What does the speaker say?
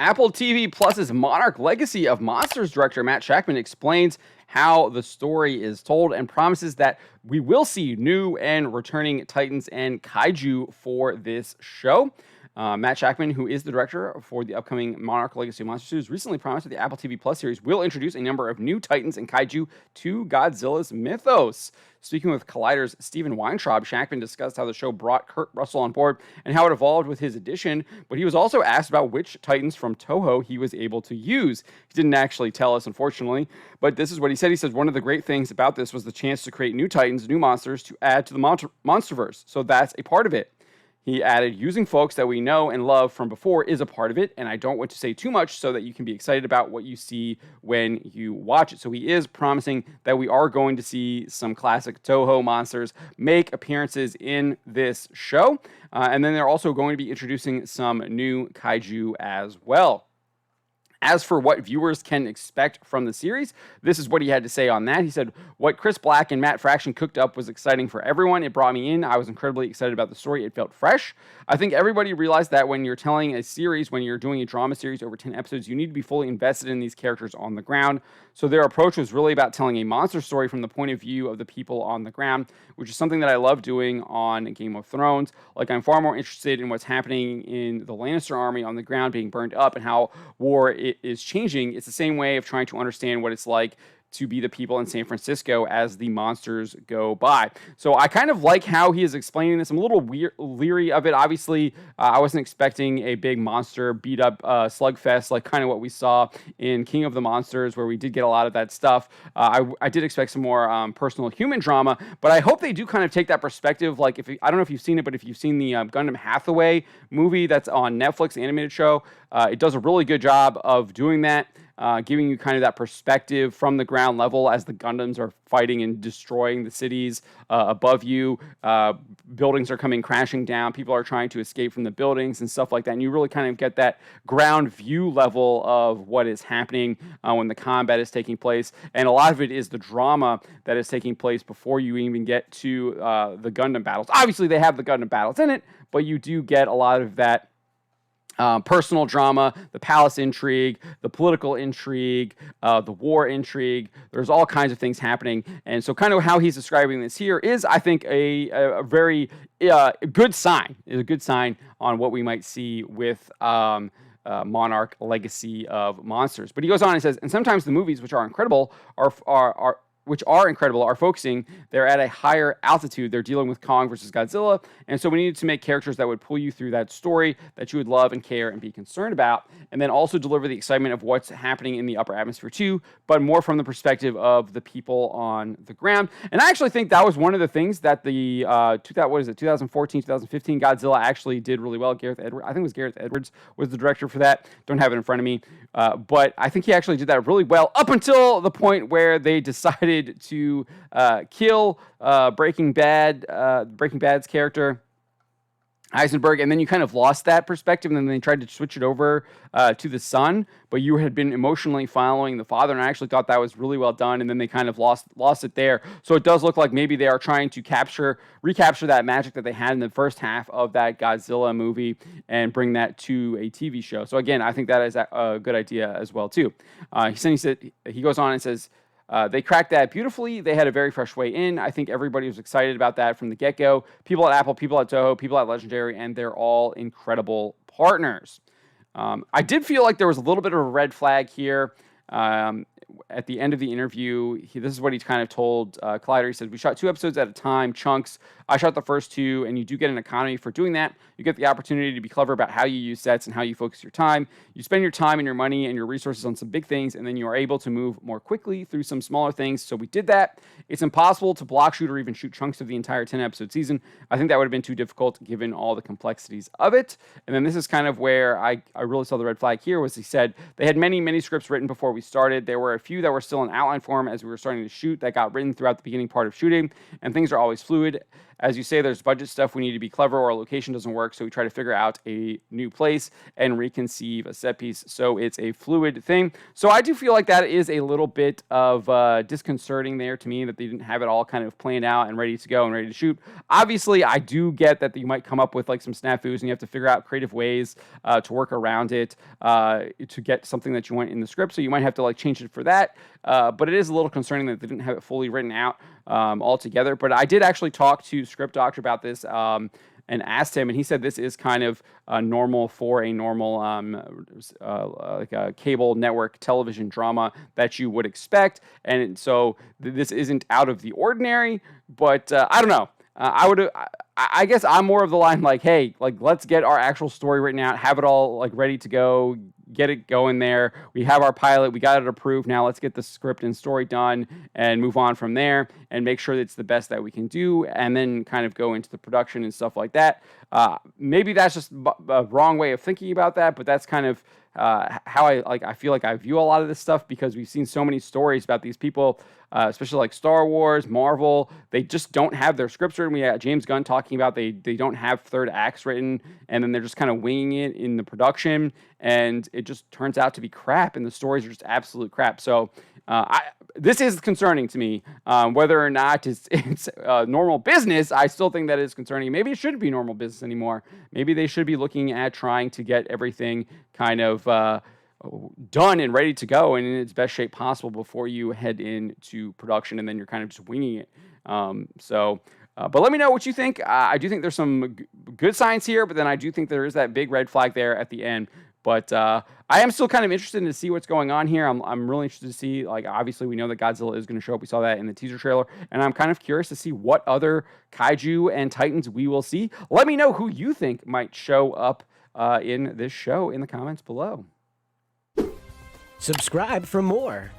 Apple TV Plus's Monarch Legacy of Monsters director Matt Shakman explains how the story is told and promises that we will see new and returning Titans and Kaiju for this show. Matt Shakman, who is the director for the upcoming Monarch Legacy of Monsters series, recently promised that the Apple TV Plus series will introduce a number of new Titans and Kaiju to Godzilla's mythos. Speaking with Collider's Stephen Weintraub, Shakman discussed how the show brought Kurt Russell on board and how it evolved with his addition, but he was also asked about which Titans from Toho he was able to use. He didn't actually tell us, unfortunately, but this is what he said. He said, one of the great things about this was the chance to create new Titans, new monsters to add to the Monsterverse, so that's a part of it. He added, using folks that we know and love from before is a part of it, and I don't want to say too much so that you can be excited about what you see when you watch it. So he is promising that we are going to see some classic Toho monsters make appearances in this show, and then they're also going to be introducing some new Kaiju as well. As for what viewers can expect from the series, this is what he had to say on that. He said, what Chris Black and Matt Fraction cooked up was exciting for everyone. It brought me in. I was incredibly excited about the story. It felt fresh. I think everybody realized that when you're telling a series, when you're doing a drama series over 10 episodes, you need to be fully invested in these characters on the ground. So their approach was really about telling a monster story from the point of view of the people on the ground, which is something that I love doing on Game of Thrones. Like, I'm far more interested in what's happening in the Lannister army on the ground being burned up and how war is changing. It's the same way of trying to understand what it's like to be the people in San Francisco as the monsters go by. So I kind of like how he is explaining this. I'm a little leery of it. Obviously, I wasn't expecting a big monster beat-up slugfest like kind of what we saw in King of the Monsters, where we did get a lot of that stuff. I did expect some more personal human drama, but I hope they do kind of take that perspective. Like, I don't know if you've seen it, but if you've seen the Gundam Hathaway movie that's on Netflix, the animated show, it does a really good job of doing that. Giving you kind of that perspective from the ground level as the Gundams are fighting and destroying the cities above you. Buildings are coming crashing down. People are trying to escape from the buildings and stuff like that. And you really kind of get that ground view level of what is happening when the combat is taking place. And a lot of it is the drama that is taking place before you even get to the Gundam battles. Obviously, they have the Gundam battles in it, but you do get a lot of that personal drama, the palace intrigue, the political intrigue, the war intrigue. There's all kinds of things happening. And so kind of how he's describing this here is, I think, a very good sign. Is a good sign on what we might see with Monarch Legacy of Monsters. But he goes on and says, and sometimes the movies, which are incredible, are focusing, they're at a higher altitude. They're dealing with Kong versus Godzilla. And so we needed to make characters that would pull you through that story that you would love and care and be concerned about. And then also deliver the excitement of what's happening in the upper atmosphere too, but more from the perspective of the people on the ground. And I actually think that was one of the things that the 2014, 2015 Godzilla actually did really well. I think it was Gareth Edwards was the director for that. Don't have it in front of me. But I think he actually did that really well up until the point where they decided to kill Breaking Bad's character Heisenberg, and then you kind of lost that perspective, and then they tried to switch it over to the son, but you had been emotionally following the father, and I actually thought that was really well done, and then they kind of lost it there. So it does look like maybe they are trying to recapture that magic that they had in the first half of that Godzilla movie and bring that to a TV show. So again, I think that is a good idea as well too. He goes on and says, they cracked that beautifully. They had a very fresh way in. I think everybody was excited about that from the get-go. People at Apple, people at Toho, people at Legendary, and they're all incredible partners. I did feel like there was a little bit of a red flag here. At the end of the interview, this is what he kind of told Collider. He said, we shot 2 episodes at a time, chunks. I shot the first 2, and you do get an economy for doing that. You get the opportunity to be clever about how you use sets and how you focus your time. You spend your time and your money and your resources on some big things, and then you are able to move more quickly through some smaller things. So we did that. It's impossible to block shoot or even shoot chunks of the entire 10-episode season. I think that would have been too difficult given all the complexities of it. And then this is kind of where I really saw the red flag here, was he said they had many scripts written before we started. There were a few that were still in outline form as we were starting to shoot that got written throughout the beginning part of shooting, and things are always fluid. as you say, there's budget stuff. We need to be clever, or our location doesn't work. So we try to figure out a new place and reconceive a set piece. So it's a fluid thing. So I do feel like that is a little bit of disconcerting there to me, that they didn't have it all kind of planned out and ready to go and ready to shoot. Obviously, I do get that you might come up with like some snafus and you have to figure out creative ways to work around it to get something that you want in the script. So you might have to like change it for that. But it is a little concerning that they didn't have it fully written out altogether. But I did actually talk to Script Doctor about this and asked him, and he said this is kind of normal for a normal like a cable network television drama that you would expect. And so this isn't out of the ordinary, but I don't know. I guess I'm more of the line like, hey, like let's get our actual story written out, have it all like ready to go, get it going there. We have our pilot, we got it approved. Now let's get the script and story done and move on from there and make sure that it's the best that we can do, and then kind of go into the production and stuff like that. Maybe that's just a wrong way of thinking about that, but that's kind of how I feel like I view a lot of this stuff, because we've seen so many stories about these people, especially like Star Wars, Marvel. They just don't have their scripts written. We got James Gunn talking about they don't have third acts written, and then they're just kind of winging it in the production, and it just turns out to be crap, and the stories are just absolute crap. So this is concerning to me. Whether or not it's normal business, I still think that is concerning. Maybe it shouldn't be normal business anymore. Maybe they should be looking at trying to get everything kind of done and ready to go and in its best shape possible before you head into production, and then you're kind of just winging it. But let me know what you think. I do think there's some good signs here, but then I do think there is that big red flag there at the end. But I am still kind of interested to see what's going on here. I'm really interested to see, like, obviously we know that Godzilla is going to show up. We saw that in the teaser trailer. And I'm kind of curious to see what other kaiju and titans we will see. Let me know who you think might show up in this show in the comments below. Subscribe for more.